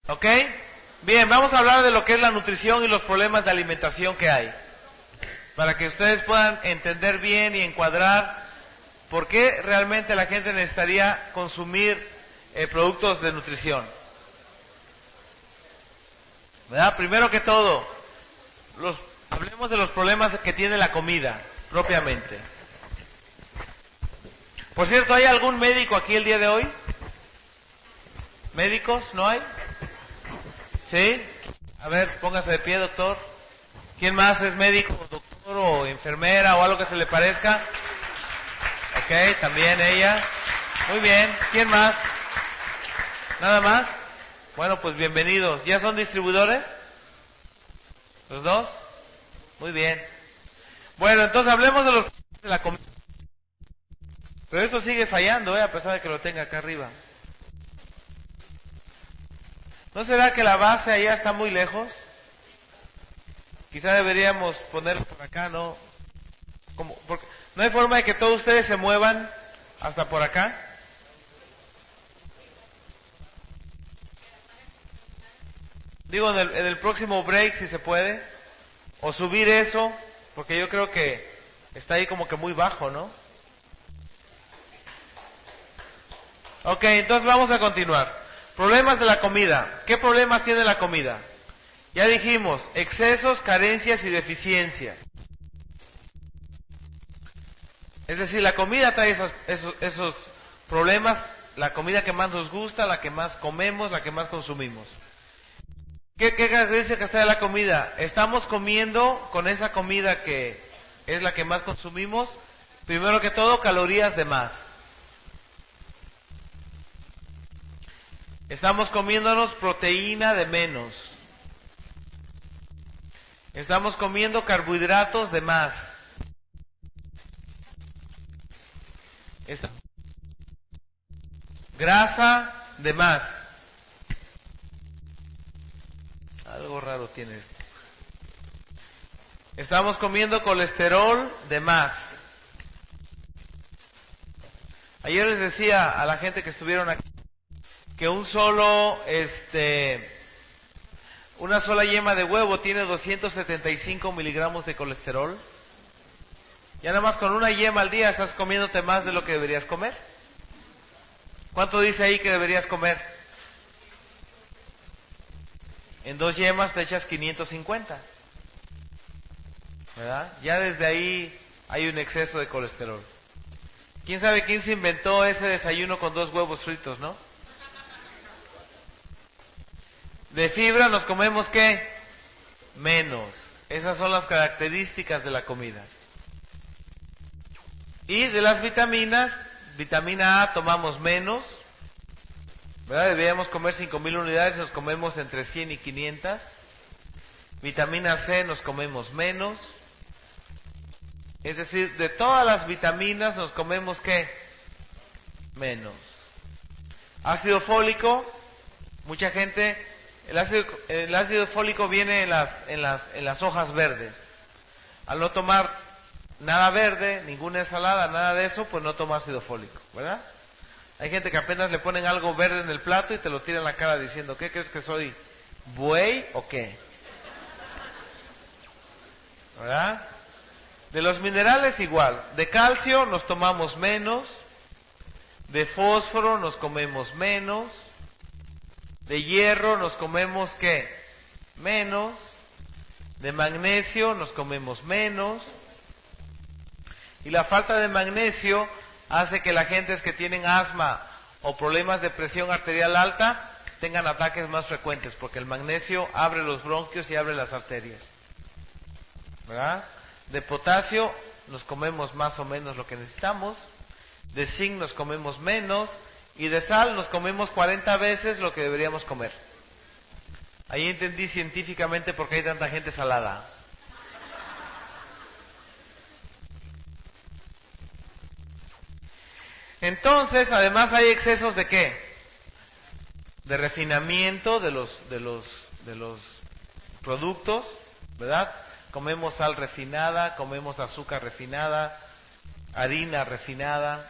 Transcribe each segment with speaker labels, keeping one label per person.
Speaker 1: ¿Ok? Bien, vamos a hablar de lo que es la nutrición y los problemas de alimentación que hay. Para que ustedes puedan entender bien y encuadrar por qué realmente la gente necesitaría consumir productos de nutrición. ¿Verdad? Primero que todo, hablemos de los problemas que tiene la comida, propiamente. Por cierto, ¿hay algún médico aquí el día de hoy? ¿Médicos? ¿No hay? ¿Sí? A ver, póngase de pie, doctor. ¿Quién más es médico, doctor o enfermera o algo que se le parezca? Ok, también ella. Muy bien. ¿Quién más? ¿Nada más? Bueno, pues bienvenidos. ¿Ya son distribuidores? ¿Los dos? Muy bien. Bueno, entonces hablemos de los de la comida. Pero esto sigue fallando, a pesar de que lo tenga acá arriba. ¿No será que la base allá está muy lejos? Quizá deberíamos ponerlo por acá, ¿no? Porque no hay forma de que todos ustedes se muevan hasta por acá. Digo, en el próximo break, si se puede. O subir eso, porque yo creo que está ahí como que muy bajo, ¿no? Ok, entonces vamos a continuar. Problemas de la comida. ¿Qué problemas tiene la comida? Ya dijimos, excesos, carencias y deficiencias. Es decir, la comida trae esos problemas, la comida que más nos gusta, la que más comemos, la que más consumimos. ¿Qué características trae la comida? Estamos comiendo con esa comida que es la que más consumimos, primero que todo, calorías de más. Estamos comiéndonos proteína de menos. Estamos comiendo carbohidratos de más. Grasa de más. Algo raro tiene esto. Estamos comiendo colesterol de más. Ayer les decía a la gente que estuvieron aquí que una sola yema de huevo tiene 275 miligramos de colesterol. Ya nada más con una yema al día estás comiéndote más de lo que deberías comer. ¿Cuánto dice ahí que deberías comer? En 2 yemas te echas 550. ¿Verdad? Ya desde ahí hay un exceso de colesterol. ¿Quién sabe quién se inventó ese desayuno con 2 huevos fritos, no? De fibra nos comemos ¿qué? Menos. Esas son las características de la comida. Y de las vitaminas, vitamina A tomamos menos, ¿verdad? Deberíamos comer 5,000 unidades, nos comemos entre 100 y 500. Vitamina C nos comemos menos. Es decir, de todas las vitaminas nos comemos ¿qué? Menos. Ácido fólico, mucha gente, el ácido fólico viene en las hojas verdes. Al no tomar nada verde, ninguna ensalada, nada de eso, pues no toma ácido fólico, ¿verdad? Hay gente que apenas le ponen algo verde en el plato y te lo tira en la cara diciendo, ¿qué crees que soy? ¿Buey o qué? ¿Verdad? De los minerales igual, de calcio nos tomamos menos, de fósforo nos comemos menos, de hierro nos comemos ¿qué? Menos, de magnesio nos comemos menos, y la falta de magnesio hace que la gente que tienen asma o problemas de presión arterial alta tengan ataques más frecuentes, porque el magnesio abre los bronquios y abre las arterias, ¿verdad? De potasio nos comemos más o menos lo que necesitamos, de zinc nos comemos menos, y de sal nos comemos 40 veces lo que deberíamos comer. Ahí entendí científicamente por qué hay tanta gente salada. Entonces, además hay excesos de ¿qué? De refinamiento de los productos, ¿verdad? Comemos sal refinada, comemos azúcar refinada, harina refinada,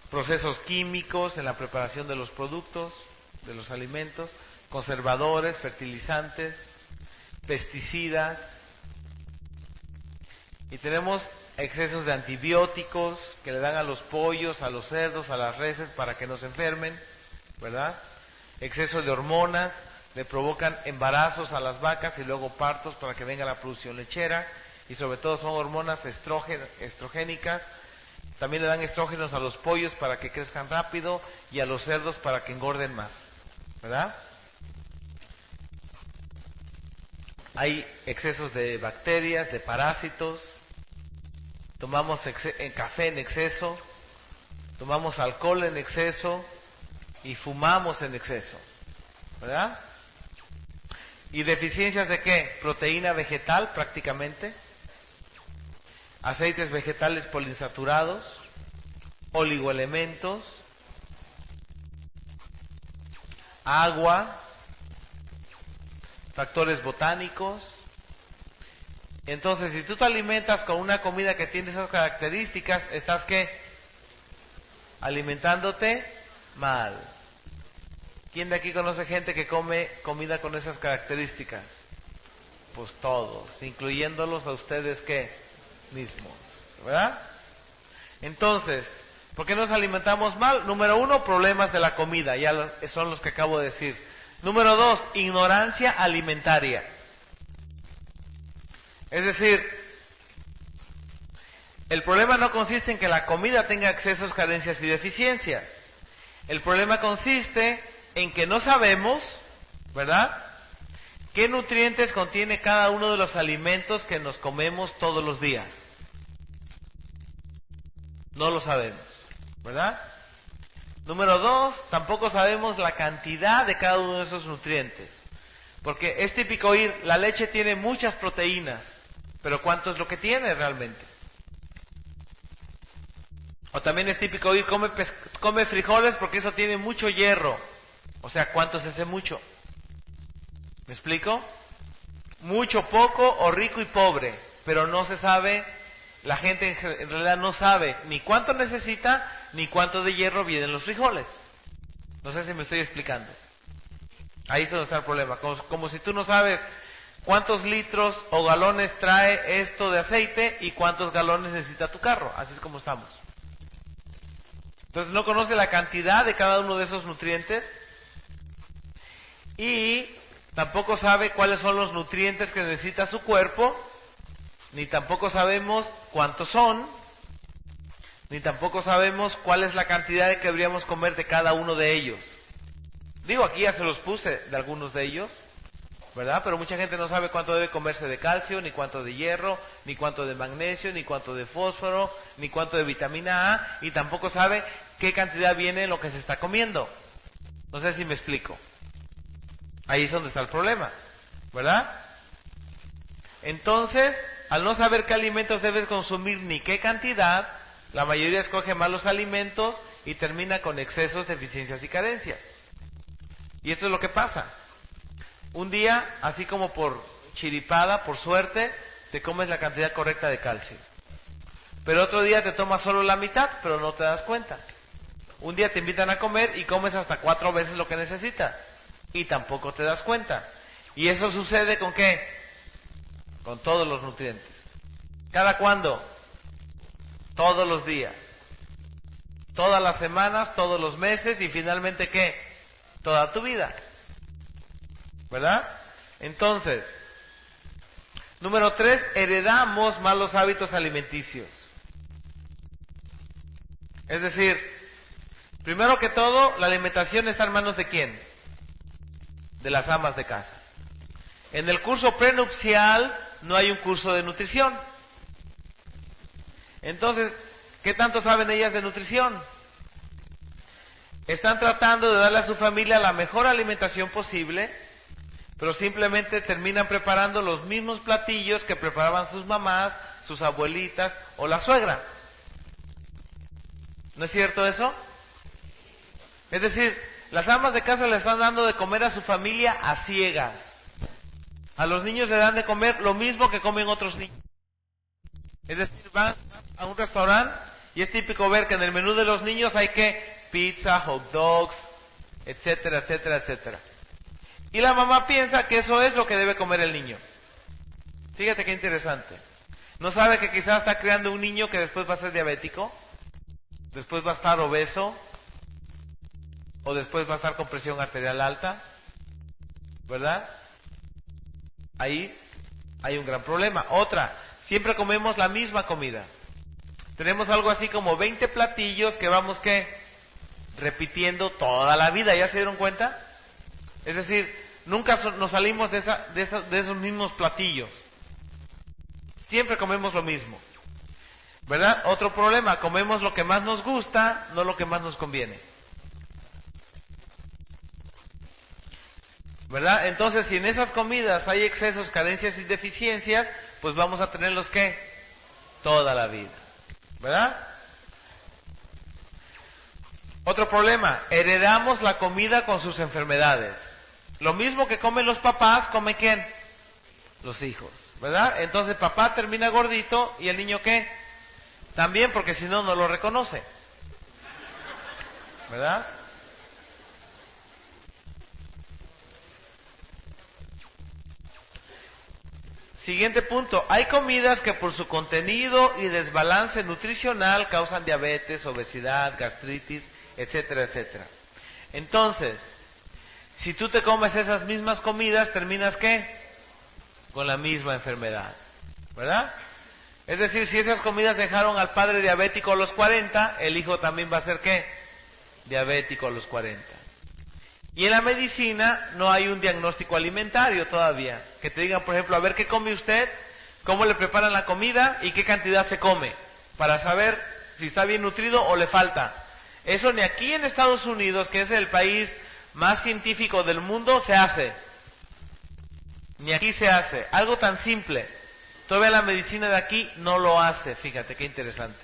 Speaker 1: procesos químicos en la preparación de los productos, de los alimentos. conservadores, fertilizantes, pesticidas, y tenemos excesos de antibióticos que le dan a los pollos, a los cerdos, a las reses para que no se enfermen, ¿verdad? Exceso de hormonas, le provocan embarazos a las vacas y luego partos para que venga la producción lechera, y sobre todo son hormonas estrogénicas. También le dan estrógenos a los pollos para que crezcan rápido y a los cerdos para que engorden más, ¿verdad? Hay excesos de bacterias, de parásitos. Tomamos café en exceso, tomamos alcohol en exceso y fumamos en exceso, ¿verdad? ¿Y deficiencias de qué? Proteína vegetal prácticamente, aceites vegetales poliinsaturados, oligoelementos, agua, factores botánicos. Entonces, si tú te alimentas con una comida que tiene esas características, ¿estás qué? Alimentándote mal. ¿Quién de aquí conoce gente que come comida con esas características? Pues todos, incluyéndolos a ustedes ¿qué? Mismos, ¿verdad? Entonces, ¿por qué nos alimentamos mal? Número 1, problemas de la comida, ya son los que acabo de decir. Número 2, ignorancia alimentaria. Es decir, el problema no consiste en que la comida tenga excesos, carencias y deficiencias. El problema consiste en que no sabemos, ¿verdad?, qué nutrientes contiene cada uno de los alimentos que nos comemos todos los días. No lo sabemos, ¿verdad? Número 2, tampoco sabemos la cantidad de cada uno de esos nutrientes. Porque es típico oír, la leche tiene muchas proteínas, pero ¿cuánto es lo que tiene realmente? O también es típico oír, come frijoles porque eso tiene mucho hierro. O sea, ¿cuánto es ese mucho? ¿Me explico? Mucho, poco o rico y pobre, pero no se sabe, la gente en realidad no sabe ni cuánto necesita ni cuánto de hierro vienen los frijoles. No sé si me estoy explicando. Ahí es donde está el problema. Como si tú no sabes cuántos litros o galones trae esto de aceite y cuántos galones necesita tu carro. Así es como estamos. Entonces no conoce la cantidad de cada uno de esos nutrientes y tampoco sabe cuáles son los nutrientes que necesita su cuerpo, ni tampoco sabemos cuántos son, ni tampoco sabemos cuál es la cantidad que deberíamos comer de cada uno de ellos. Digo, aquí ya se los puse de algunos de ellos, ¿verdad? Pero mucha gente no sabe cuánto debe comerse de calcio, ni cuánto de hierro, ni cuánto de magnesio, ni cuánto de fósforo, ni cuánto de vitamina A, y tampoco sabe qué cantidad viene en lo que se está comiendo. No sé si me explico. Ahí es donde está el problema, ¿verdad? Entonces, al no saber qué alimentos debes consumir ni qué cantidad, la mayoría escoge malos alimentos y termina con excesos, deficiencias y carencias. Y esto es lo que pasa. Un día, así como por chiripada, por suerte, te comes la cantidad correcta de calcio. Pero otro día te tomas solo la mitad, pero no te das cuenta. Un día te invitan a comer y comes hasta 4 veces lo que necesitas. Y tampoco te das cuenta. ¿Y eso sucede con qué? Con todos los nutrientes. ¿Cada cuándo? Todos los días. Todas las semanas, todos los meses y finalmente ¿qué? Toda tu vida. ¿Verdad? Entonces, número 3, heredamos malos hábitos alimenticios. Es decir, primero que todo, la alimentación está en manos de ¿quién? De las amas de casa. En el curso prenupcial no hay un curso de nutrición. Entonces, ¿qué tanto saben ellas de nutrición? Están tratando de darle a su familia la mejor alimentación posible, pero simplemente terminan preparando los mismos platillos que preparaban sus mamás, sus abuelitas o la suegra. ¿No es cierto eso? Es decir, las amas de casa le están dando de comer a su familia a ciegas. A los niños le dan de comer lo mismo que comen otros niños. Es decir, van a un restaurante y es típico ver que en el menú de los niños hay que pizza, hot dogs, etcétera, etcétera, etcétera. Y la mamá piensa que eso es lo que debe comer el niño. Fíjate qué interesante. ¿No sabe que quizás está creando un niño que después va a ser diabético? Después va a estar obeso. O después va a estar con presión arterial alta. ¿Verdad? Ahí hay un gran problema. Otra, siempre comemos la misma comida. Tenemos algo así como 20 platillos que vamos, ¿qué? Repitiendo toda la vida. ¿Ya se dieron cuenta? Es decir, nunca nos salimos de esos mismos platillos. Siempre comemos lo mismo. ¿Verdad? Otro problema, comemos lo que más nos gusta, no lo que más nos conviene. ¿Verdad? Entonces, si en esas comidas hay excesos, carencias y deficiencias, pues vamos a tenerlos, ¿qué? Toda la vida. ¿Verdad? Otro problema, heredamos la comida con sus enfermedades. Lo mismo que comen los papás, ¿come quién? Los hijos. ¿Verdad? Entonces papá termina gordito y el niño ¿qué? También, porque si no, no lo reconoce. ¿Verdad? Siguiente punto. Hay comidas que por su contenido y desbalance nutricional causan diabetes, obesidad, gastritis, etcétera, etcétera. Entonces, si tú te comes esas mismas comidas, terminas ¿qué? Con la misma enfermedad. ¿Verdad? Es decir, si esas comidas dejaron al padre diabético a los 40, el hijo también va a ser ¿qué? Diabético a los 40. Y en la medicina no hay un diagnóstico alimentario todavía. Que te digan, por ejemplo, a ver qué come usted, cómo le preparan la comida y qué cantidad se come. Para saber si está bien nutrido o le falta. Eso ni aquí en Estados Unidos, que es el país más científico del mundo, se hace. Ni aquí se hace. Algo tan simple. Todavía la medicina de aquí no lo hace. Fíjate qué interesante.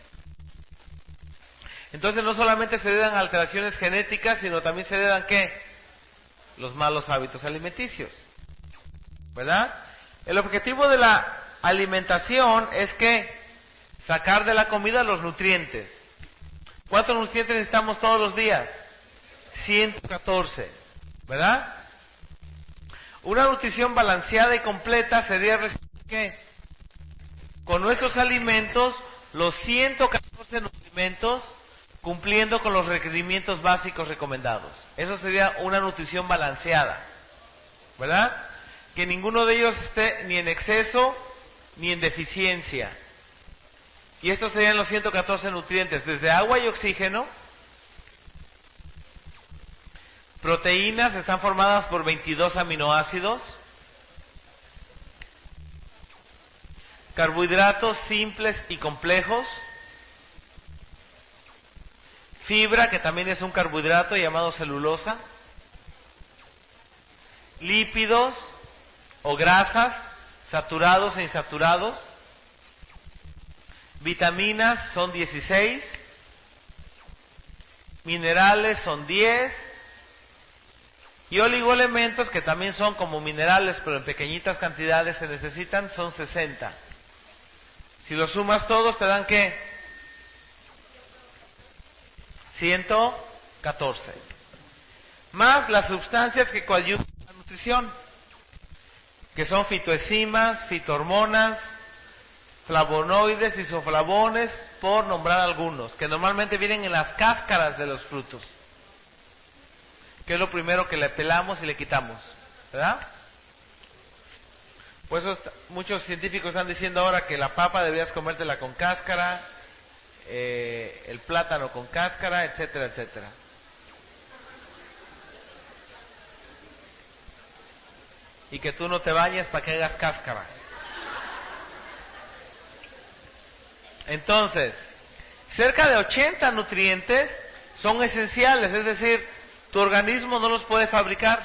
Speaker 1: Entonces no solamente se heredan alteraciones genéticas, sino también se heredan ¿qué? Los malos hábitos alimenticios. ¿Verdad? El objetivo de la alimentación es que sacar de la comida los nutrientes. ¿Cuántos nutrientes necesitamos todos los días? 114. ¿Verdad? Una nutrición balanceada y completa sería ¿qué? Con nuestros alimentos los 114 nutrimentos cumpliendo con los requerimientos básicos recomendados. Eso sería una nutrición balanceada. ¿Verdad? Que ninguno de ellos esté ni en exceso ni en deficiencia. Y estos serían los 114 nutrientes, desde agua y oxígeno. Proteínas están formadas por 22 aminoácidos. Carbohidratos simples y complejos. Fibra, que también es un carbohidrato llamado celulosa. Lípidos o grasas, saturados e insaturados. Vitaminas son 16. Minerales son 10. Y oligoelementos, que también son como minerales, pero en pequeñitas cantidades se necesitan, son 60. Si los sumas todos, te dan ¿qué? 114. Más las sustancias que coadyuvan a la nutrición, que son fitoenzimas, fitohormonas, flavonoides, isoflavones, por nombrar algunos, que normalmente vienen en las cáscaras de los frutos, que es lo primero que le pelamos y le quitamos, ¿verdad? Por eso muchos científicos están diciendo ahora que la papa deberías comértela con cáscara, el plátano con cáscara, etcétera, etcétera. Y que tú no te bañes para que hagas cáscara. Entonces, cerca de 80 nutrientes son esenciales, es decir, tu organismo no los puede fabricar,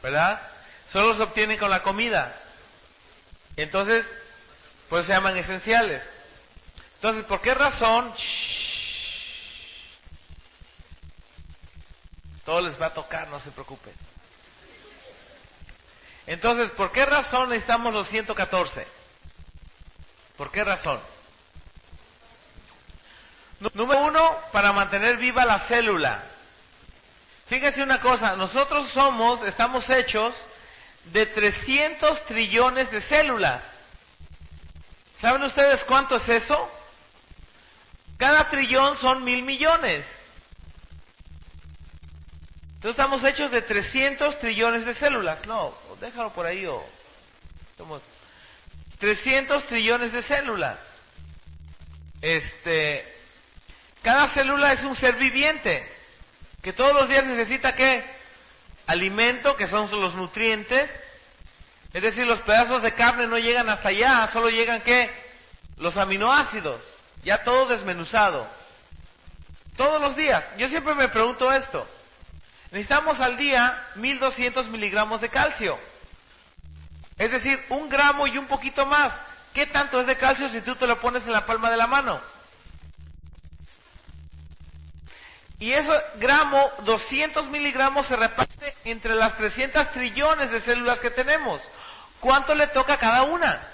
Speaker 1: ¿verdad? Solo los obtiene con la comida. Entonces, pues se llaman esenciales. Entonces, ¿por qué razón? Todo les va a tocar, no se preocupen. Entonces, ¿por qué razón necesitamos los 114? ¿Por qué razón? Número 1, para mantener viva la célula. Fíjense una cosa, nosotros estamos hechos de 300 trillones de células. ¿Saben ustedes cuánto es eso? Cada trillón son 1,000 millones. Entonces estamos hechos de 300 trillones de células. No, déjalo por ahí o... 300 trillones de células. Cada célula es un ser viviente que todos los días necesita ¿qué? Alimento, que son los nutrientes. Es decir, los pedazos de carne no llegan hasta allá, solo llegan ¿qué? Los aminoácidos, ya todo desmenuzado. Todos los días. Yo siempre me pregunto esto. Necesitamos al día 1,200 miligramos de calcio. Es decir, 1 gramo y un poquito más. ¿Qué tanto es de calcio si tú te lo pones en la palma de la mano? Y ese gramo, 200 miligramos, se reparte entre las 300 trillones de células que tenemos. ¿Cuánto le toca a cada una?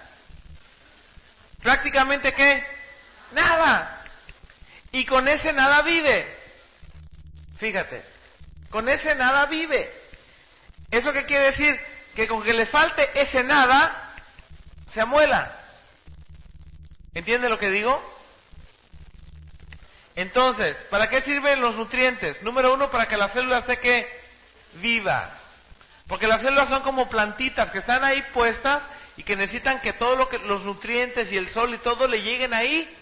Speaker 1: Prácticamente ¿qué? Nada. Y con ese nada vive. Fíjate, con ese nada vive. ¿Eso qué quiere decir? Que con que le falte ese nada, se amuela. ¿Entiende lo que digo? Entonces, ¿para qué sirven los nutrientes? Número 1, para que la célula esté ¿qué? Viva. Porque las células son como plantitas que están ahí puestas y que necesitan que los nutrientes y el sol y todo le lleguen ahí.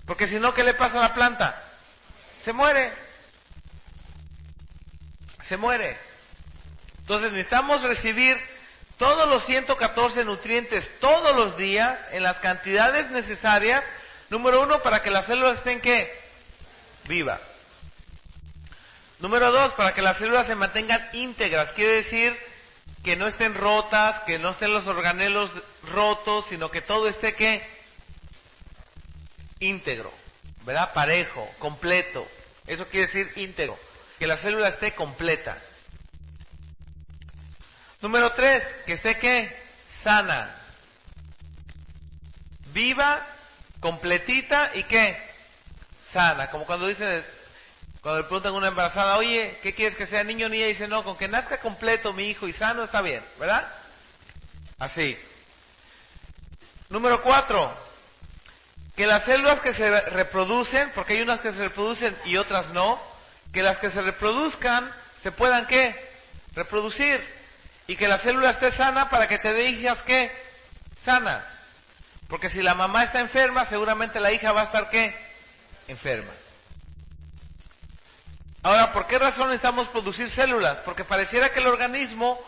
Speaker 1: Porque si no, ¿qué le pasa a la planta? Se muere. Se muere. Entonces necesitamos recibir todos los 114 nutrientes todos los días en las cantidades necesarias. Número 1, para que las células estén ¿qué? Vivas. Número 2, para que las células se mantengan íntegras. Quiere decir que no estén rotas, que no estén los organelos rotos, sino que todo esté ¿qué? Íntegro, ¿verdad? Parejo, completo. Eso quiere decir íntegro, que la célula esté completa. Número 3, que esté ¿qué? Sana. Viva, completita y ¿qué? Sana. Como cuando le preguntan a una embarazada, oye, ¿qué quieres que sea, niño o niña? Y dice, no, con que nazca completo mi hijo y sano está bien, ¿verdad? Así. Número 4, que las células que se reproducen, porque hay unas que se reproducen y otras no, que las que se reproduzcan se puedan ¿qué? Reproducir. Y que la célula esté sana para que te dé hijas ¿qué? Sanas. Porque si la mamá está enferma, seguramente la hija va a estar ¿qué? Enferma. Ahora, ¿por qué razón necesitamos producir células? Porque pareciera que el organismo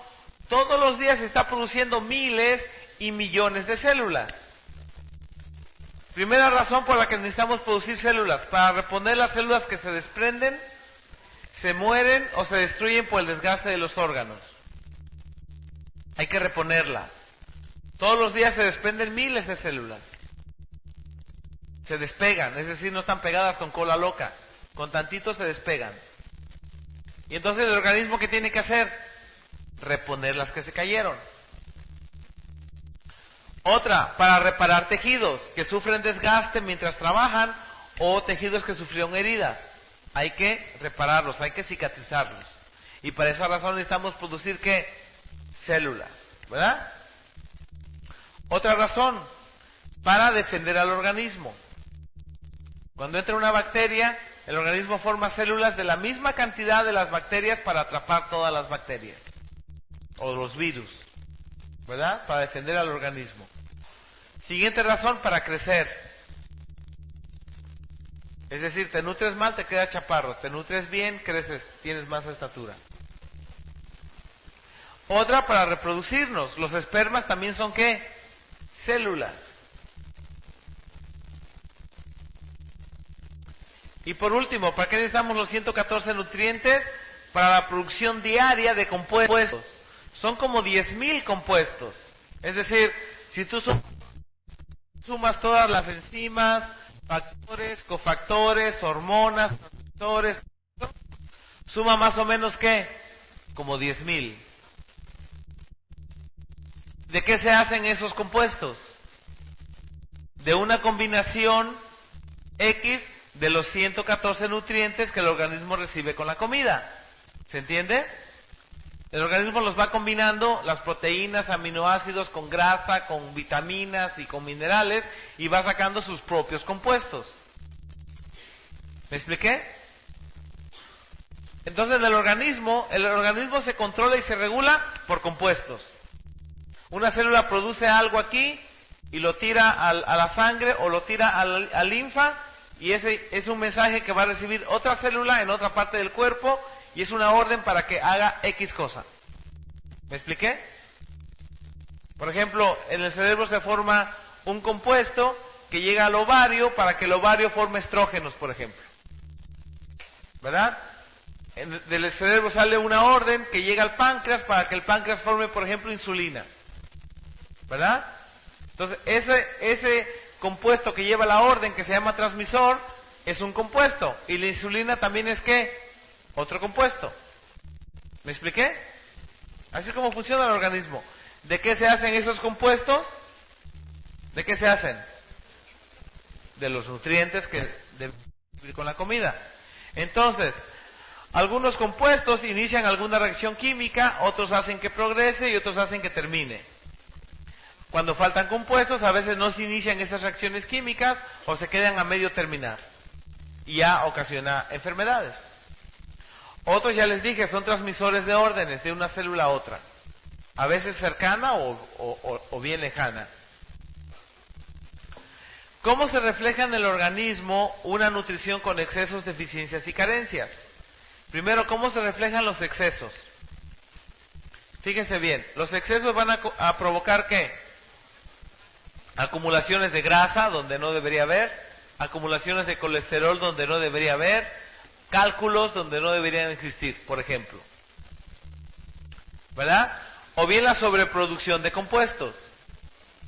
Speaker 1: todos los días está produciendo miles y millones de células. Primera razón por la que necesitamos producir células, para reponer las células que se desprenden, se mueren o se destruyen por el desgaste de los órganos. Hay que reponerlas. Todos los días se desprenden miles de células. Se despegan, es decir, no están pegadas con cola loca. Con tantito se despegan. Y entonces el organismo, ¿qué tiene que hacer? Reponer las que se cayeron. Otra, para reparar tejidos que sufren desgaste mientras trabajan o tejidos que sufrieron heridas. Hay que repararlos, hay que cicatrizarlos. Y para esa razón necesitamos producir ¿qué? Células, ¿verdad? Otra razón, para defender al organismo. Cuando entra una bacteria, el organismo forma células de la misma cantidad de las bacterias para atrapar todas las bacterias. O los virus, ¿verdad? Para defender al organismo. Siguiente razón, para crecer. Es decir, te nutres mal, te quedas chaparro. Te nutres bien, creces, tienes más estatura. Otra, para reproducirnos. Los espermas también son ¿qué? Células. Y por último, ¿para qué necesitamos los 114 nutrientes? Para la producción diaria de compuestos. Son como 10,000 compuestos. Es decir, si tú sumas todas las enzimas, factores, cofactores, hormonas, transmisores, suma más o menos ¿qué? Como 10,000. ¿De qué se hacen esos compuestos? De una combinación X de los 114 nutrientes que el organismo recibe con la comida. ¿Se entiende? El organismo los va combinando, las proteínas, aminoácidos, con grasa, con vitaminas y con minerales, y va sacando sus propios compuestos. ¿Me expliqué? Entonces el organismo se controla y se regula por compuestos. Una célula produce algo aquí y lo tira a la sangre o lo tira al linfa, y ese es un mensaje que va a recibir otra célula en otra parte del cuerpo, y es una orden para que haga X cosa. ¿Me expliqué? Por ejemplo, en el cerebro se forma un compuesto que llega al ovario para que el ovario forme estrógenos, por ejemplo. ¿Verdad? Del cerebro sale una orden que llega al páncreas para que el páncreas forme, por ejemplo, insulina. ¿Verdad? Entonces, ese compuesto que lleva la orden, que se llama transmisor, es un compuesto. Y la insulina también es, ¿qué? Otro compuesto. ¿Me expliqué? Así es como funciona el organismo. ¿De qué se hacen esos compuestos? ¿De qué se hacen? De los nutrientes que deben vivir con la comida. Entonces, algunos compuestos inician alguna reacción química, otros hacen que progrese y otros hacen que termine. Cuando faltan compuestos, a veces no se inician esas reacciones químicas o se quedan a medio terminar. Y ya ocasiona enfermedades. Otros, ya les dije, son transmisores de órdenes de una célula a otra. A veces cercana o bien lejana. ¿Cómo se refleja en el organismo una nutrición con excesos, deficiencias y carencias? Primero, ¿cómo se reflejan los excesos? Fíjense bien, los excesos van a provocar ¿qué? Acumulaciones de grasa donde no debería haber, acumulaciones de colesterol donde no debería haber, cálculos donde no deberían existir, por ejemplo. ¿Verdad? O bien la sobreproducción de compuestos.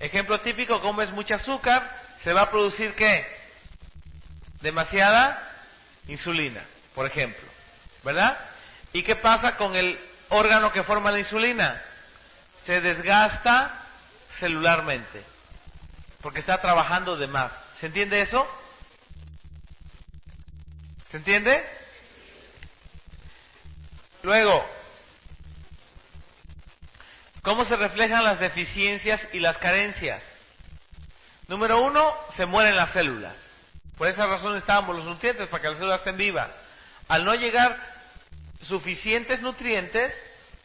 Speaker 1: Ejemplo típico, comes mucho azúcar, se va a producir ¿qué? Demasiada insulina, por ejemplo. ¿Verdad? ¿Y qué pasa con el órgano que forma la insulina? Se desgasta celularmente, porque está trabajando de más. ¿Se entiende eso? ¿Se entiende? Luego, ¿cómo se reflejan las deficiencias y las carencias? Número 1, se mueren las células. Por esa razón necesitamos los nutrientes para que las células estén vivas. Al no llegar suficientes nutrientes,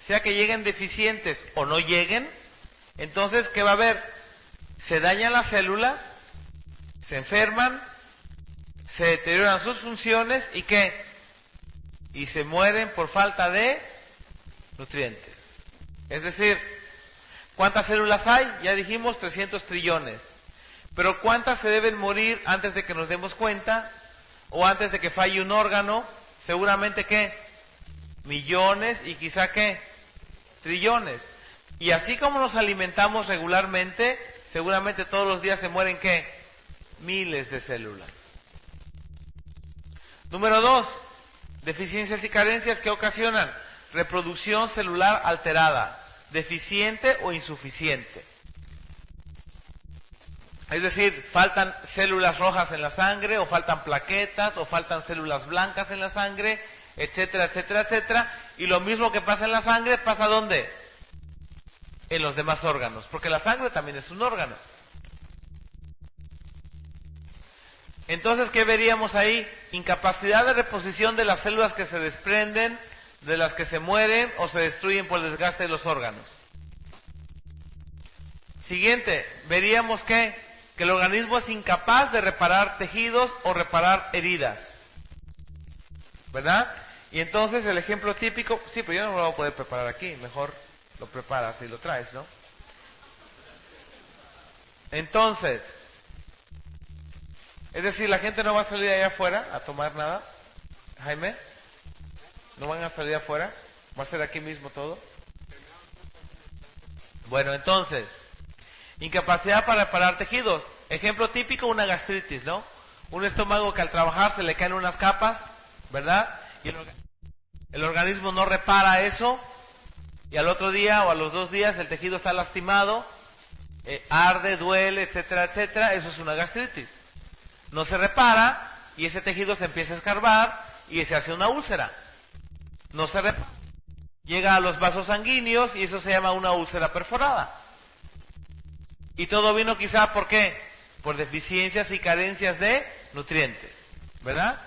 Speaker 1: sea que lleguen deficientes o no lleguen, entonces, ¿qué va a haber? Se dañan las células, se enferman, se deterioran sus funciones y ¿qué? Y se mueren por falta de nutrientes. Es decir, ¿cuántas células hay? Ya dijimos 300 trillones. Pero ¿cuántas se deben morir antes de que nos demos cuenta? O antes de que falle un órgano. Seguramente ¿qué? Millones y quizá ¿qué? Trillones. Y así como nos alimentamos regularmente, seguramente todos los días se mueren ¿qué? Miles de células. Número 2, deficiencias y carencias que ocasionan reproducción celular alterada, deficiente o insuficiente. Es decir, faltan células rojas en la sangre, o faltan plaquetas, o faltan células blancas en la sangre, etcétera, etcétera, etcétera. Y lo mismo que pasa en la sangre, ¿pasa dónde? En los demás órganos, porque la sangre también es un órgano. Entonces, ¿qué veríamos ahí? Incapacidad de reposición de las células que se desprenden, de las que se mueren o se destruyen por el desgaste de los órganos. Siguiente, veríamos que el organismo es incapaz de reparar tejidos o reparar heridas. ¿Verdad? Y entonces el ejemplo típico, sí, pero yo no lo voy a poder preparar aquí, mejor lo preparas y lo traes, ¿no? Entonces, es decir, la gente no va a salir allá afuera a tomar nada, Jaime, no van a salir afuera, va a ser aquí mismo todo. Bueno, entonces, incapacidad para reparar tejidos. Ejemplo típico, una gastritis, ¿no? Un estómago que al trabajar se le caen unas capas, ¿verdad? Y el organismo no repara eso, y al otro día o a los 2 días el tejido está lastimado, arde, duele, etcétera, etcétera. Eso es una gastritis. No se repara y ese tejido se empieza a escarbar y se hace una úlcera. no se reparte, llega a los vasos sanguíneos y eso se llama una úlcera perforada. Y todo vino quizá, ¿por qué? Por deficiencias y carencias de nutrientes, ¿verdad?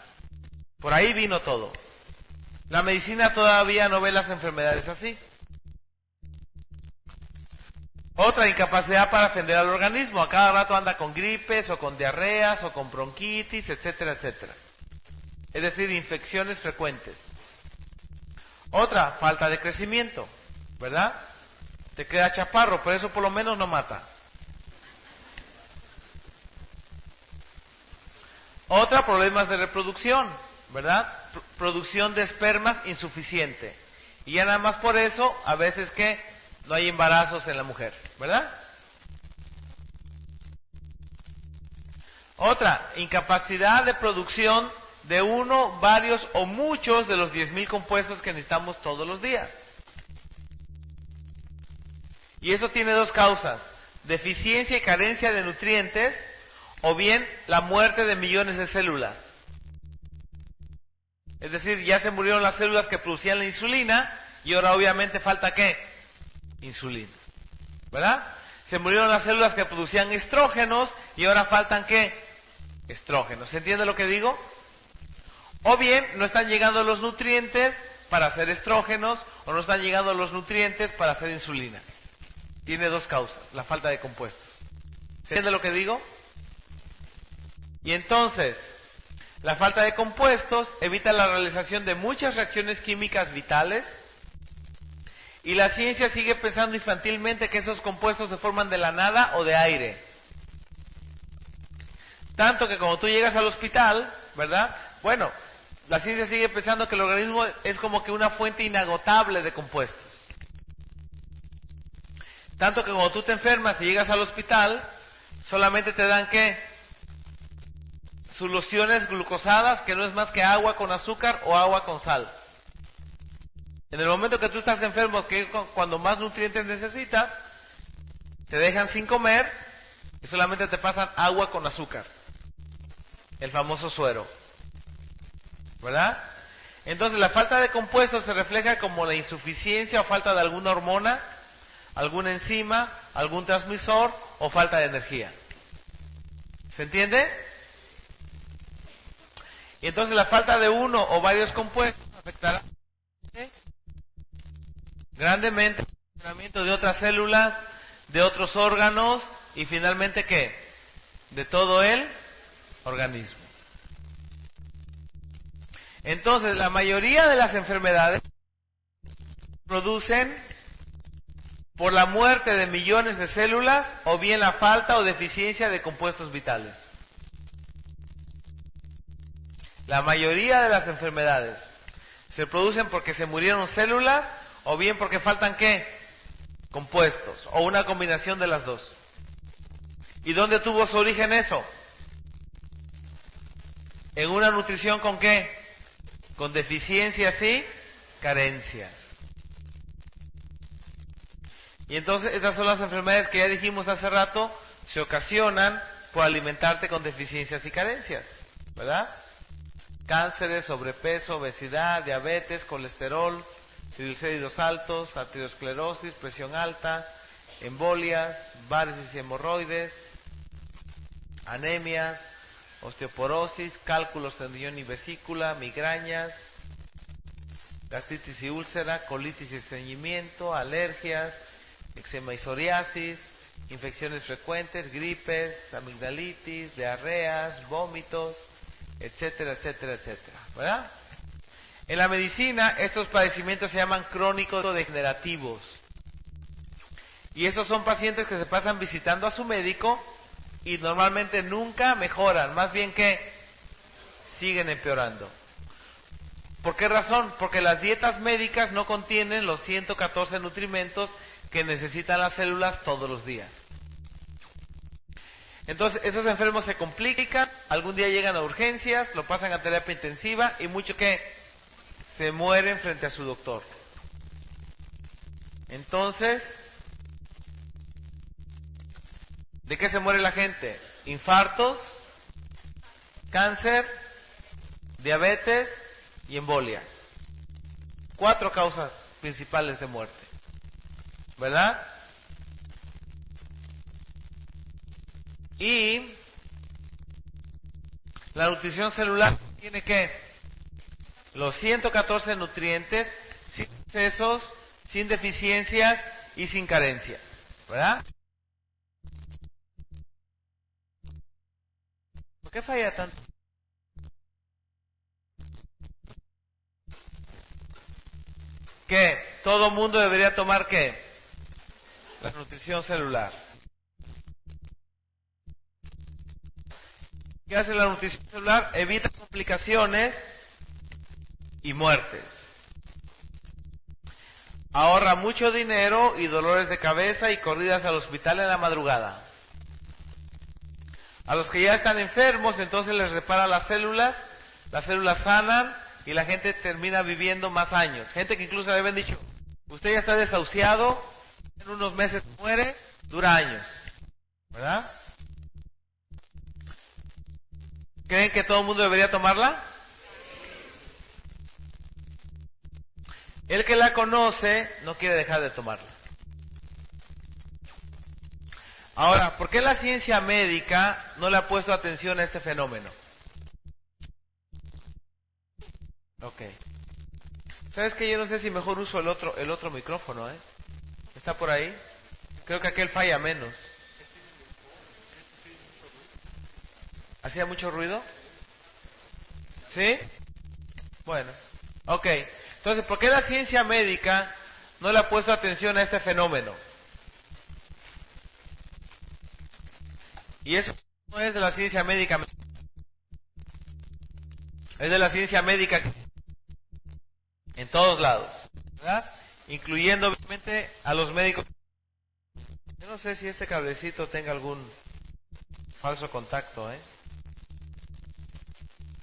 Speaker 1: Por ahí vino todo. La medicina todavía no ve las enfermedades así. Otra, incapacidad para defender al organismo. A cada rato anda con gripes o con diarreas o con bronquitis, etcétera, etcétera. Es decir, infecciones frecuentes. Otra, falta de crecimiento, ¿verdad? Te queda chaparro, pero eso por lo menos no mata. Otra, problemas de reproducción, ¿verdad? Producción de espermas insuficiente. Y ya nada más por eso, a veces que no hay embarazos en la mujer, ¿verdad? Otra, incapacidad de producción de uno, varios o muchos de los 10,000 compuestos que necesitamos todos los días. Y eso tiene dos causas: deficiencia y carencia de nutrientes, o bien la muerte de millones de células. Es decir, ya se murieron las células que producían la insulina y ahora obviamente falta ¿qué? Insulina, ¿verdad? Se murieron las células que producían estrógenos y ahora faltan ¿qué? Estrógenos. ¿Se entiende lo que digo? O bien no están llegando los nutrientes para hacer estrógenos o no están llegando los nutrientes para hacer insulina. Tiene dos causas, la falta de compuestos. ¿Se entiende lo que digo? Y entonces, la falta de compuestos evita la realización de muchas reacciones químicas vitales, y la ciencia sigue pensando infantilmente que esos compuestos se forman de la nada o de aire. Tanto que cuando tú llegas al hospital, ¿verdad? Bueno, la ciencia sigue pensando que el organismo es como que una fuente inagotable de compuestos. Tanto que cuando tú te enfermas y llegas al hospital, solamente te dan ¿qué? Soluciones glucosadas, que no es más que agua con azúcar o agua con sal. En el momento que tú estás enfermo, que es cuando más nutrientes necesitas, te dejan sin comer y solamente te pasan agua con azúcar. El famoso suero, ¿verdad? Entonces la falta de compuestos se refleja como la insuficiencia o falta de alguna hormona, alguna enzima, algún transmisor o falta de energía. ¿Se entiende? Y entonces la falta de uno o varios compuestos afectará grandemente el funcionamiento de otras células, de otros órganos y finalmente ¿qué? De todo el organismo. Entonces la mayoría de las enfermedades producen por la muerte de millones de células o bien la falta o deficiencia de compuestos vitales. La mayoría de las enfermedades se producen porque se murieron células o bien porque faltan ¿qué? Compuestos o una combinación de las dos. ¿Y dónde tuvo su origen eso? En una nutrición ¿con qué? Con deficiencias y carencias. Y entonces estas son las enfermedades que ya dijimos hace rato, se ocasionan por alimentarte con deficiencias y carencias, ¿verdad? Cánceres, sobrepeso, obesidad, diabetes, colesterol, triglicéridos altos, arteriosclerosis, presión alta, embolias, varices y hemorroides, anemias, osteoporosis, cálculos de riñón y vesícula, migrañas, gastritis y úlcera, colitis y estreñimiento, alergias, eczema y psoriasis, infecciones frecuentes, gripes, amigdalitis, diarreas, vómitos, etcétera, etcétera, etcétera, ¿verdad? En la medicina estos padecimientos se llaman crónicos degenerativos. Y estos son pacientes que se pasan visitando a su médico y normalmente nunca mejoran, más bien que siguen empeorando. ¿Por qué razón? Porque las dietas médicas no contienen los 114 nutrimentos que necesitan las células todos los días. Entonces, estos enfermos se complican, algún día llegan a urgencias, lo pasan a terapia intensiva y muchos que se mueren frente a su doctor. Entonces, ¿de qué se muere la gente? Infartos, cáncer, diabetes y embolias. 4 causas principales de muerte, ¿verdad? Y la nutrición celular tiene que los 114 nutrientes sin excesos, sin deficiencias y sin carencia, ¿verdad? ¿Por qué falla tanto? Que todo mundo debería tomar ¿qué? La nutrición celular. ¿Qué hace la nutrición celular? Evita complicaciones y muertes. Ahorra mucho dinero y dolores de cabeza y corridas al hospital en la madrugada. A los que ya están enfermos, entonces les repara las células sanan y la gente termina viviendo más años. Gente que incluso le habían dicho, usted ya está desahuciado, en unos meses muere, dura años, ¿verdad? ¿Creen que todo el mundo debería tomarla? El que la conoce no quiere dejar de tomarla. Ahora, ¿por qué la ciencia médica no le ha puesto atención a este fenómeno? Ok. ¿Sabes qué? Yo no sé si mejor uso el otro micrófono, ¿eh? ¿Está por ahí? Creo que aquel falla menos. ¿Hacía mucho ruido? ¿Sí? Bueno. Ok. Entonces, ¿por qué la ciencia médica no le ha puesto atención a este fenómeno? Y eso no es de la ciencia médica. Es de la ciencia médica en todos lados, ¿verdad? Incluyendo obviamente a los médicos. Yo no sé si este cablecito tenga algún falso contacto, ¿eh?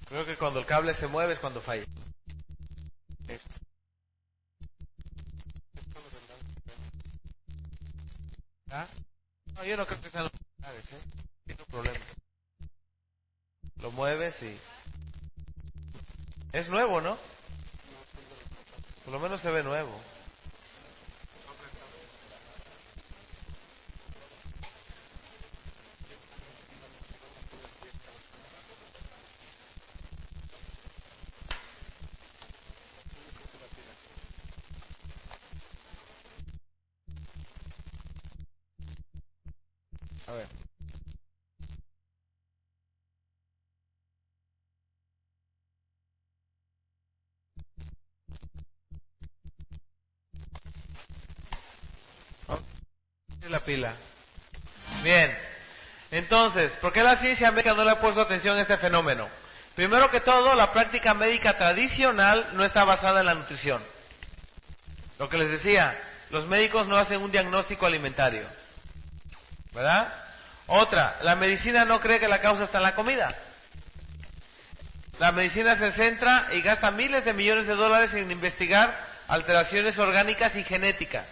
Speaker 1: Creo que cuando el cable se mueve es cuando falla. ¿Ah? No, yo no creo que sean los cables, ¿eh? No problema. Lo mueves y... Es nuevo, ¿no? Por lo menos se ve nuevo. A ver. La pila. Bien. Entonces, ¿por qué la ciencia médica no le ha puesto atención a este fenómeno? Primero que todo, la práctica médica tradicional no está basada en la nutrición. Lo que les decía, los médicos no hacen un diagnóstico alimentario, ¿verdad? Otra, la medicina no cree que la causa está en la comida. La medicina se centra y gasta miles de millones de dólares en investigar alteraciones orgánicas y genéticas.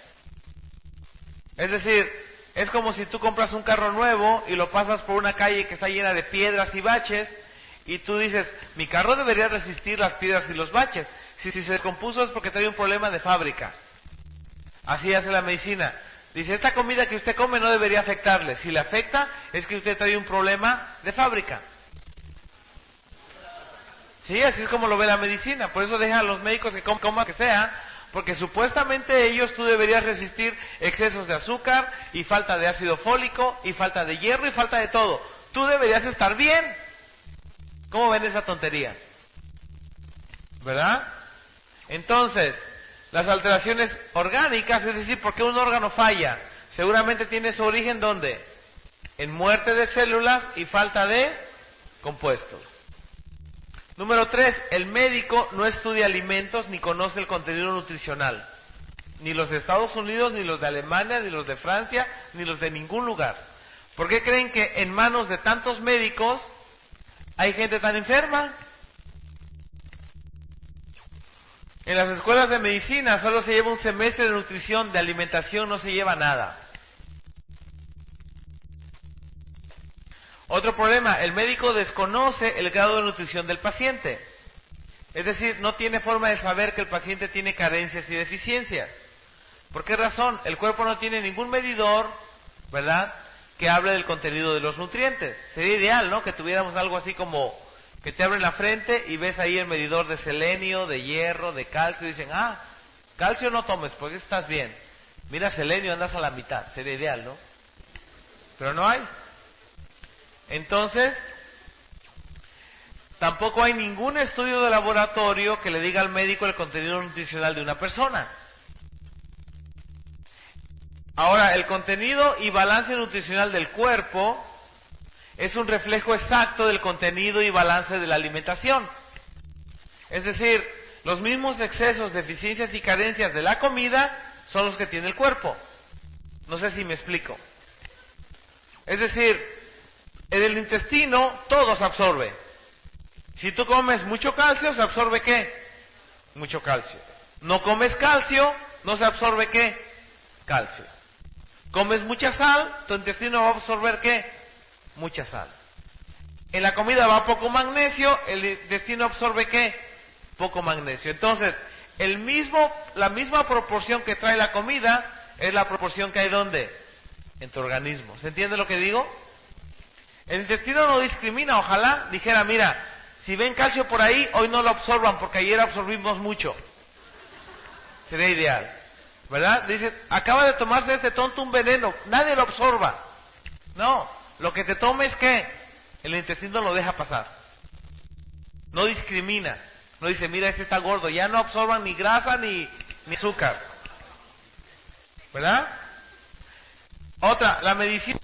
Speaker 1: Es decir, es como si tú compras un carro nuevo y lo pasas por una calle que está llena de piedras y baches y tú dices, mi carro debería resistir las piedras y los baches. Si se descompuso es porque trae un problema de fábrica. Así hace la medicina. Dice, esta comida que usted come no debería afectarle. Si le afecta es que usted trae un problema de fábrica. Sí, así es como lo ve la medicina. Por eso deja a los médicos que coman que sea, porque supuestamente ellos tú deberías resistir excesos de azúcar y falta de ácido fólico y falta de hierro y falta de todo. Tú deberías estar bien. ¿Cómo ven esa tontería? ¿Verdad? Entonces, las alteraciones orgánicas, es decir, ¿por qué un órgano falla? Seguramente tiene su origen ¿dónde? En muerte de células y falta de compuestos. Número 3, el médico no estudia alimentos ni conoce el contenido nutricional. Ni los de Estados Unidos, ni los de Alemania, ni los de Francia, ni los de ningún lugar. ¿Por qué creen que en manos de tantos médicos hay gente tan enferma? En las escuelas de medicina solo se lleva un semestre de nutrición, de alimentación no se lleva nada. Otro problema, el médico desconoce el grado de nutrición del paciente. Es decir, no tiene forma de saber que el paciente tiene carencias y deficiencias. ¿Por qué razón? El cuerpo no tiene ningún medidor, ¿verdad?, que hable del contenido de los nutrientes. Sería ideal, ¿no?, que tuviéramos algo así como que te abren la frente y ves ahí el medidor de selenio, de hierro, de calcio, y dicen, calcio no tomes porque estás bien. Mira, selenio, andas a la mitad. Sería ideal, ¿no? Pero no hay. Entonces, tampoco hay ningún estudio de laboratorio que le diga al médico el contenido nutricional de una persona. Ahora, el contenido y balance nutricional del cuerpo es un reflejo exacto del contenido y balance de la alimentación. Es decir, los mismos excesos, deficiencias y carencias de la comida son los que tiene el cuerpo. No sé si me explico. Es decir, en el intestino todo se absorbe. Si tú comes mucho calcio, ¿se absorbe qué? Mucho calcio. No comes calcio, no se absorbe ¿qué? Calcio. Comes mucha sal, tu intestino va a absorber ¿qué? Mucha sal. En la comida va poco magnesio, el intestino absorbe ¿qué? Poco magnesio. Entonces, la misma proporción que trae la comida es la proporción que hay ¿dónde? En tu organismo. ¿Se entiende lo que digo? El intestino no discrimina. Ojalá dijera, mira, si ven calcio por ahí, hoy no lo absorban porque ayer absorbimos mucho. Sería ideal, ¿verdad? Dice, acaba de tomarse este tonto un veneno, nadie lo absorba. No, lo que te tomes, ¿qué? El intestino lo deja pasar. No discrimina. No dice, mira, este está gordo, ya no absorban ni grasa ni azúcar. ¿Verdad? Otra, la medicina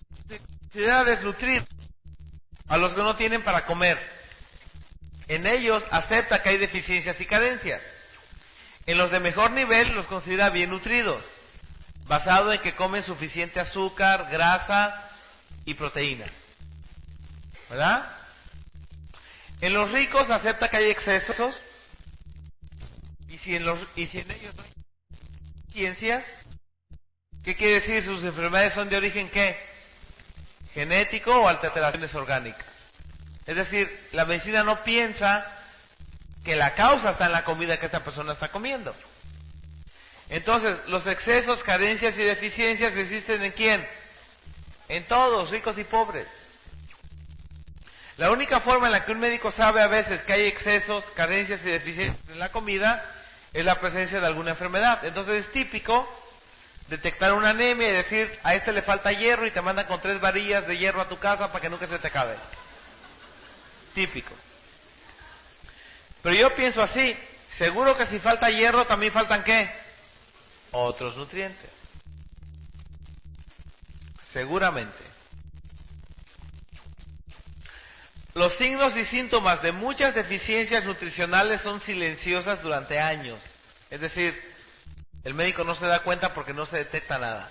Speaker 1: considera desnutrir a los que no tienen para comer. En ellos acepta que hay deficiencias y carencias. En los de mejor nivel los considera bien nutridos, basado en que comen suficiente azúcar, grasa y proteína. ¿Verdad? En los ricos acepta que hay excesos, y si en ellos no hay deficiencias, ¿qué quiere decir? Sus enfermedades son de origen ¿qué? Genético o alteraciones orgánicas. Es decir, la medicina no piensa que la causa está en la comida que esta persona está comiendo. Entonces, los excesos, carencias y deficiencias existen ¿en quién? En todos, ricos y pobres. La única forma en la que un médico sabe a veces que hay excesos, carencias y deficiencias en la comida es la presencia de alguna enfermedad. Entonces es típico detectar una anemia y decir, a este le falta hierro y te mandan con 3 varillas de hierro a tu casa para que nunca se te acabe. Típico. Pero yo pienso así, seguro que si falta hierro también faltan ¿qué? Otros nutrientes. Seguramente. Los signos y síntomas de muchas deficiencias nutricionales son silenciosas durante años. Es decir, el médico no se da cuenta porque no se detecta nada.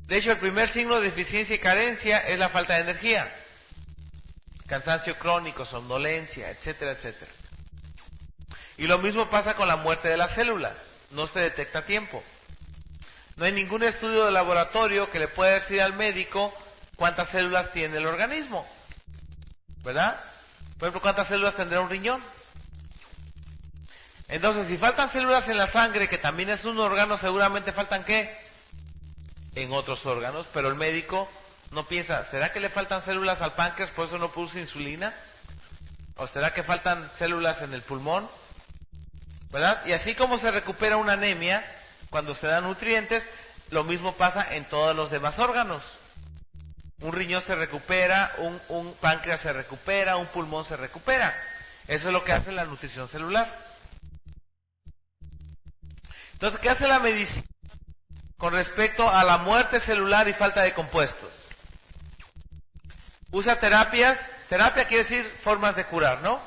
Speaker 1: De hecho, el primer signo de deficiencia y carencia es la falta de energía. Cansancio crónico, somnolencia, etcétera, etcétera. Y lo mismo pasa con la muerte de las células. No se detecta a tiempo. No hay ningún estudio de laboratorio que le pueda decir al médico cuántas células tiene el organismo. ¿Verdad? Por ejemplo, ¿cuántas células tendrá un riñón? Entonces, si faltan células en la sangre, que también es un órgano, seguramente faltan ¿qué? En otros órganos, pero el médico no piensa, ¿será que le faltan células al páncreas, por eso no produce insulina? ¿O será que faltan células en el pulmón? ¿Verdad? Y así como se recupera una anemia cuando se dan nutrientes, lo mismo pasa en todos los demás órganos. Un riñón se recupera, un páncreas se recupera, un pulmón se recupera. Eso es lo que hace la nutrición celular. Entonces, ¿qué hace la medicina con respecto a la muerte celular y falta de compuestos? Usa terapias. Terapia quiere decir formas de curar, ¿no?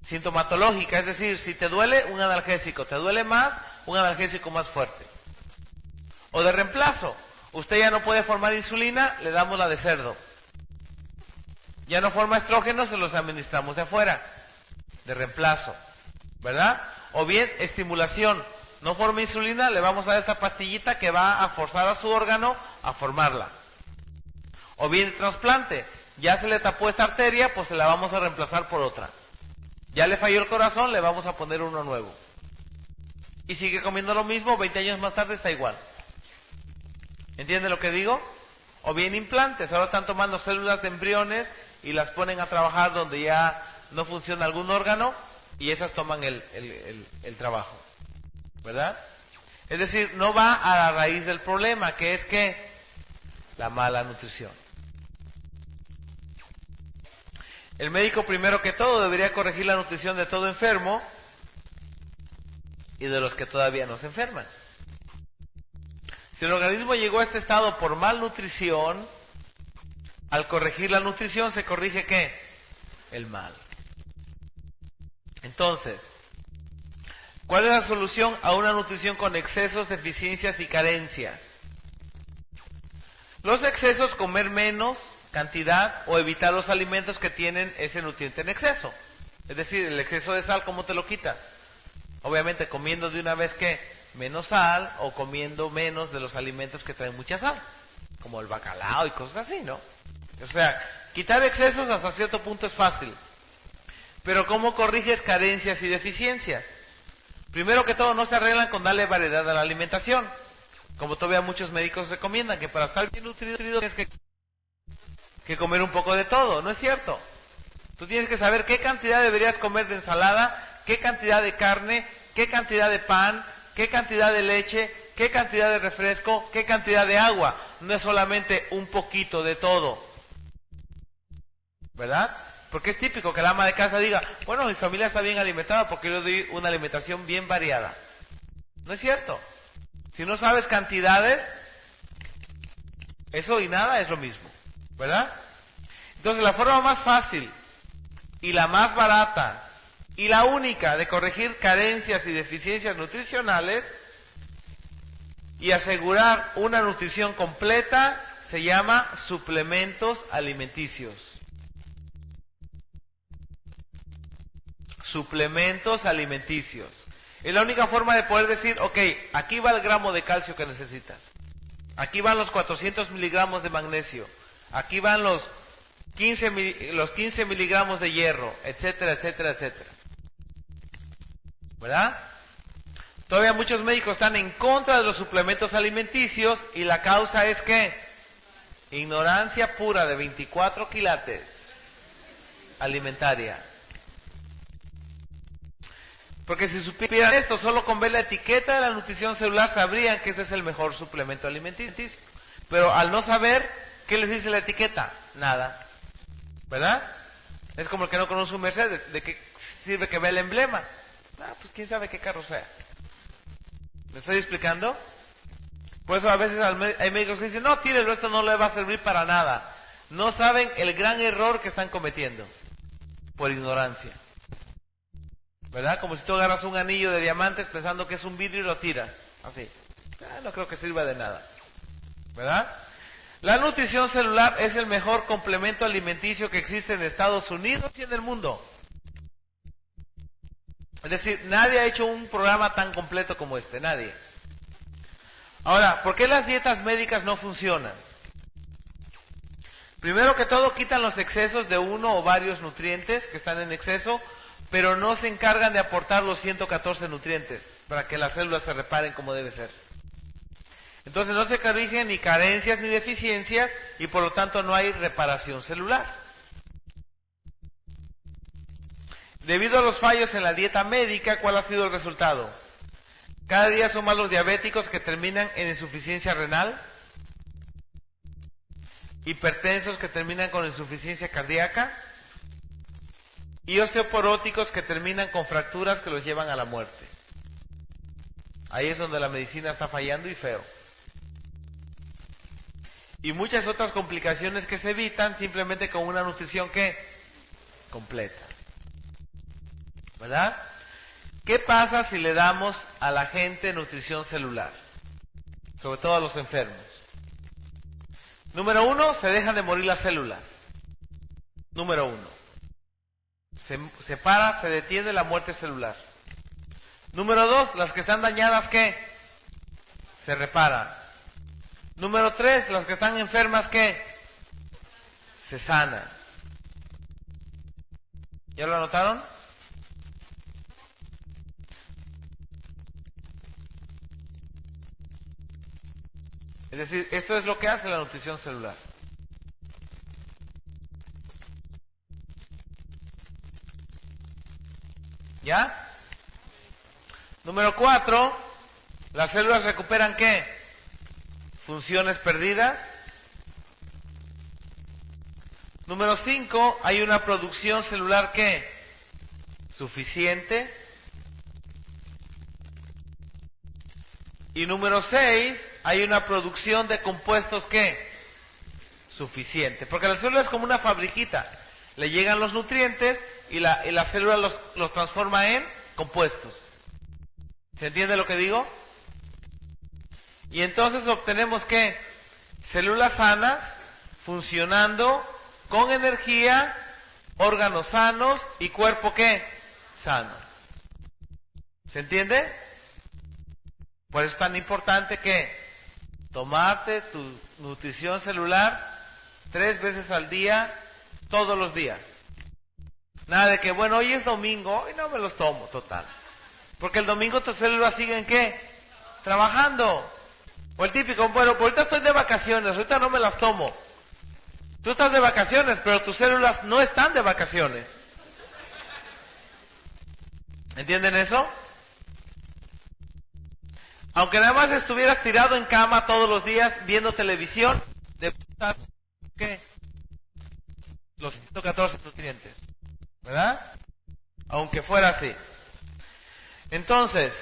Speaker 1: Sintomatológica, es decir, si te duele, un analgésico. Te duele más, un analgésico más fuerte. O de reemplazo. Usted ya no puede formar insulina, le damos la de cerdo. Ya no forma estrógenos, se los administramos de afuera. De reemplazo. ¿Verdad? O bien, estimulación. No forma insulina, le vamos a dar esta pastillita que va a forzar a su órgano a formarla. O bien, trasplante. Ya se le tapó esta arteria, pues se la vamos a reemplazar por otra. Ya le falló el corazón, le vamos a poner uno nuevo. Y sigue comiendo lo mismo, 20 años más tarde está igual. ¿Entiende lo que digo? O bien implantes, ahora están tomando células de embriones y las ponen a trabajar donde ya no funciona algún órgano y esas toman el trabajo. ¿Verdad? Es decir, no va a la raíz del problema, que es que la mala nutrición. El médico primero que todo debería corregir la nutrición de todo enfermo y de los que todavía no se enferman. Si el organismo llegó a este estado por malnutrición, al corregir la nutrición se corrige ¿qué? El mal. Entonces, ¿cuál es la solución a una nutrición con excesos, deficiencias y carencias? Los excesos, comer menos cantidad o evitar los alimentos que tienen ese nutriente en exceso. Es decir, el exceso de sal, ¿cómo te lo quitas? Obviamente comiendo de una vez que menos sal o comiendo menos de los alimentos que traen mucha sal, como el bacalao y cosas así, ¿no? O sea, quitar excesos hasta cierto punto es fácil. Pero ¿cómo corriges carencias y deficiencias? Primero que todo, no se arreglan con darle variedad a la alimentación. Como todavía muchos médicos recomiendan, que para estar bien nutrido tienes que comer un poco de todo. No es cierto. Tú tienes que saber qué cantidad deberías comer de ensalada, qué cantidad de carne, qué cantidad de pan, qué cantidad de leche, qué cantidad de refresco, qué cantidad de agua. No es solamente un poquito de todo. ¿Verdad? Porque es típico que la ama de casa diga, bueno, mi familia está bien alimentada porque yo doy una alimentación bien variada. No es cierto. Si no sabes cantidades, eso y nada es lo mismo. ¿Verdad? Entonces la forma más fácil y la más barata y la única de corregir carencias y deficiencias nutricionales y asegurar una nutrición completa se llama suplementos alimenticios. Suplementos alimenticios. Es la única forma de poder decir, ok, aquí va el gramo de calcio que necesitas. Aquí van los 400 miligramos de magnesio. Aquí van los 15 miligramos de hierro, etcétera, etcétera, etcétera. ¿Verdad? Todavía muchos médicos están en contra de los suplementos alimenticios y la causa es que ignorancia pura de 24 quilates alimentaria. Porque si supieran esto, solo con ver la etiqueta de la nutrición celular sabrían que este es el mejor suplemento alimenticio. Pero al no saber, ¿qué les dice la etiqueta? Nada. ¿Verdad? Es como el que no conoce un Mercedes. ¿De qué sirve que vea el emblema? Ah, pues quién sabe qué carro sea. ¿Me estoy explicando? Por eso a veces hay médicos que dicen, no, tírelo, esto no le va a servir para nada. No saben el gran error que están cometiendo. Por ignorancia. ¿Verdad? Como si tú agarras un anillo de diamantes pensando que es un vidrio y lo tiras. Así. No creo que sirva de nada. ¿Verdad? La nutrición celular es el mejor complemento alimenticio que existe en Estados Unidos y en el mundo. Es decir, nadie ha hecho un programa tan completo como este, nadie. Ahora, ¿por qué las dietas médicas no funcionan? Primero que todo, quitan los excesos de uno o varios nutrientes que están en exceso, pero no se encargan de aportar los 114 nutrientes para que las células se reparen como debe ser. Entonces no se corrigen ni carencias ni deficiencias y por lo tanto no hay reparación celular. Debido a los fallos en la dieta médica, ¿cuál ha sido el resultado? Cada día son más los diabéticos que terminan en insuficiencia renal, hipertensos que terminan con insuficiencia cardíaca y osteoporóticos que terminan con fracturas que los llevan a la muerte. Ahí es donde la medicina está fallando y feo. Y muchas otras complicaciones que se evitan simplemente con una nutrición que completa. ¿Verdad? ¿Qué pasa si le damos a la gente nutrición celular? Sobre todo a los enfermos. Número 1, se dejan de morir las células. Número 1. Se para, se detiene la muerte celular. Número 2, las que están dañadas, ¿qué? Se reparan. Número 3, las que están enfermas, ¿qué? Se sanan. ¿Ya lo anotaron? Es decir, esto es lo que hace la nutrición celular. ¿Ya? Número 4, las células recuperan ¿qué? Funciones perdidas. Número 5, hay una producción celular ¿qué? Suficiente. Y número 6, hay una producción de compuestos ¿qué? Suficiente. Porque la célula es como una fabriquita. Le llegan los nutrientes y la célula los transforma en compuestos. ¿Se entiende lo que digo? Y entonces obtenemos ¿qué? Células sanas, funcionando, con energía, órganos sanos y cuerpo ¿qué? Sano. ¿Se entiende? Por eso es tan importante que tomarte tu nutrición celular 3 veces al día, todos los días. Nada de que, bueno, hoy es domingo y no me los tomo, total. Porque el domingo tus células siguen ¿qué? Trabajando. O el típico, bueno, pues ahorita estoy de vacaciones, ahorita no me las tomo. Tú estás de vacaciones, pero tus células no están de vacaciones. ¿Entienden eso? Aunque nada más estuvieras tirado en cama todos los días viendo televisión, de ¿qué? Los 114 nutrientes, ¿verdad? Aunque fuera así. Entonces,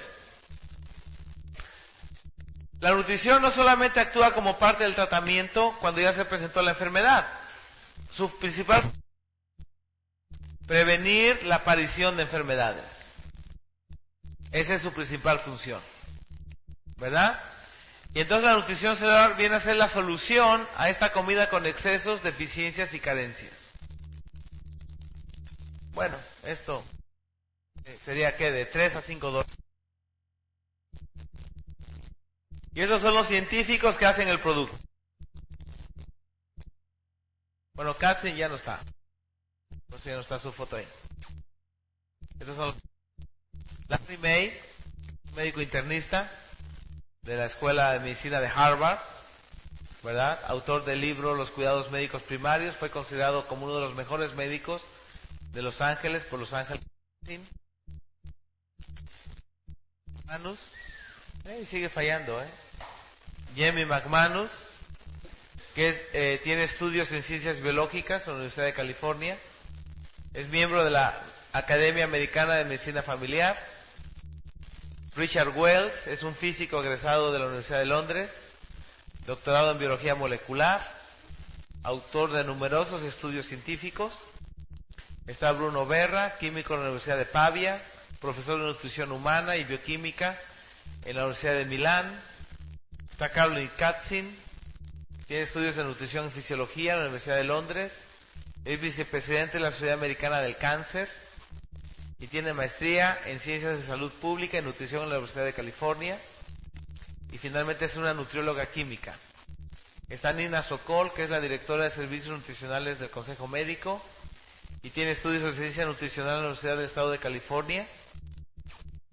Speaker 1: la nutrición no solamente actúa como parte del tratamiento cuando ya se presentó la enfermedad. Su principal prevenir la aparición de enfermedades. Esa es su principal función. ¿Verdad? Y entonces la nutrición celular viene a ser la solución a esta comida con excesos, deficiencias y carencias. Bueno, esto sería ¿qué? De 3 a 5 dólares. Y esos son los científicos que hacen el producto. Bueno, Katzen ya no está. Entonces ya no está su foto ahí. Estos son Larry May, médico internista de la Escuela de Medicina de Harvard, ¿verdad? Autor del libro Los cuidados médicos primarios, fue considerado como uno de los mejores médicos de Los Ángeles por Los Ángeles. McManus, sigue fallando, Jamie McManus, que tiene estudios en ciencias biológicas en la Universidad de California, es miembro de la Academia Americana de Medicina Familiar. Richard Wells es un físico egresado de la Universidad de Londres, doctorado en biología molecular, autor de numerosos estudios científicos. Está Bruno Berra, químico en la Universidad de Pavia, profesor de nutrición humana y bioquímica en la Universidad de Milán. Está Caroline Katzin, tiene estudios de nutrición y fisiología en la Universidad de Londres, es vicepresidente de la Sociedad Americana del Cáncer y tiene maestría en Ciencias de Salud Pública y Nutrición en la Universidad de California. Y finalmente es una nutrióloga química. Está Nina Sokol, que es la directora de Servicios Nutricionales del Consejo Médico y tiene estudios de ciencia nutricional en la Universidad del Estado de California.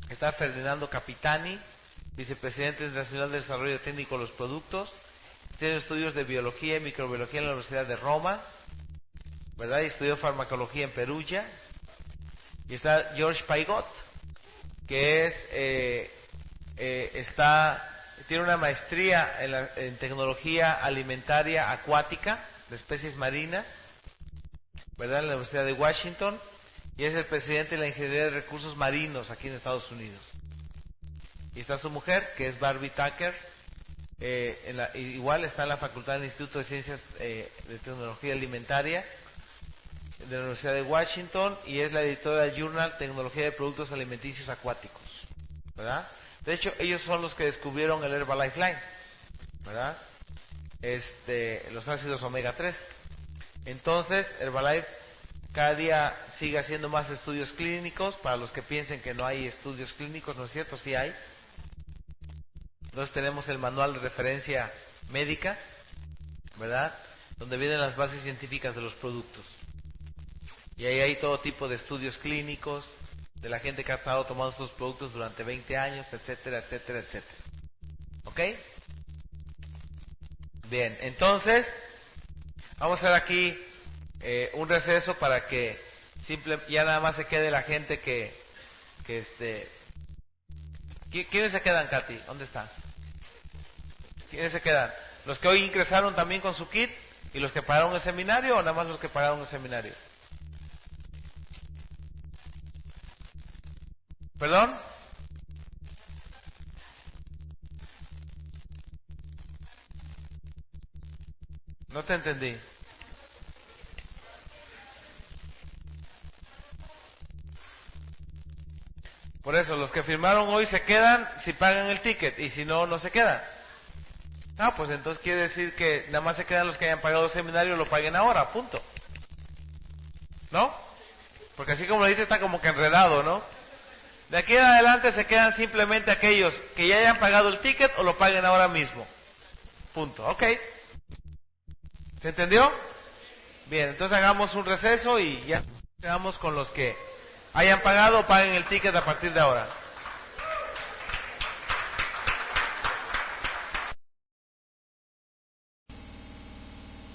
Speaker 1: Está Ferdinando Capitani, vicepresidente internacional de Desarrollo Técnico de los Productos. Tiene estudios de biología y microbiología en la Universidad de Roma, ¿verdad? Y estudió farmacología en Perugia. Y está George Paigot, que tiene una maestría en tecnología alimentaria acuática de especies marinas, ¿verdad? En la Universidad de Washington, y es el presidente de la Ingeniería de Recursos Marinos aquí en Estados Unidos. Y está su mujer, que es Barbie Tucker, igual está en la Facultad del Instituto de Ciencias de Tecnología Alimentaria de la Universidad de Washington, y es la editora del Journal Tecnología de Productos Alimenticios Acuáticos, ¿verdad? De hecho, ellos son los que descubrieron el Herbalife Line, ¿verdad? Los ácidos omega 3. Entonces, Herbalife cada día sigue haciendo más estudios clínicos. Para los que piensen que no hay estudios clínicos, no es cierto, sí hay. Entonces tenemos el manual de referencia médica, ¿verdad? Donde vienen las bases científicas de los productos. Y ahí hay todo tipo de estudios clínicos de la gente que ha estado tomando estos productos durante 20 años, etcétera, etcétera, etcétera. ¿Ok? Bien, entonces vamos a hacer aquí un receso para que ya nada más se quede la gente que ¿Quiénes se quedan, Katy? ¿Dónde están? ¿Quiénes se quedan? ¿Los que hoy ingresaron también con su kit y los que pagaron el seminario o nada más los que pagaron el seminario? ¿Perdón? No te entendí. Por eso, los que firmaron hoy se quedan si pagan el ticket y si no, no se quedan. Ah, pues entonces quiere decir que nada más se quedan los que hayan pagado el seminario, lo paguen ahora, punto. ¿No? Porque así como lo dice está como que enredado, ¿no? De aquí en adelante se quedan simplemente aquellos que ya hayan pagado el ticket o lo paguen ahora mismo. Punto, ¿ok? ¿Se entendió? Bien, entonces hagamos un receso y ya quedamos con los que hayan pagado o paguen el ticket a partir de ahora.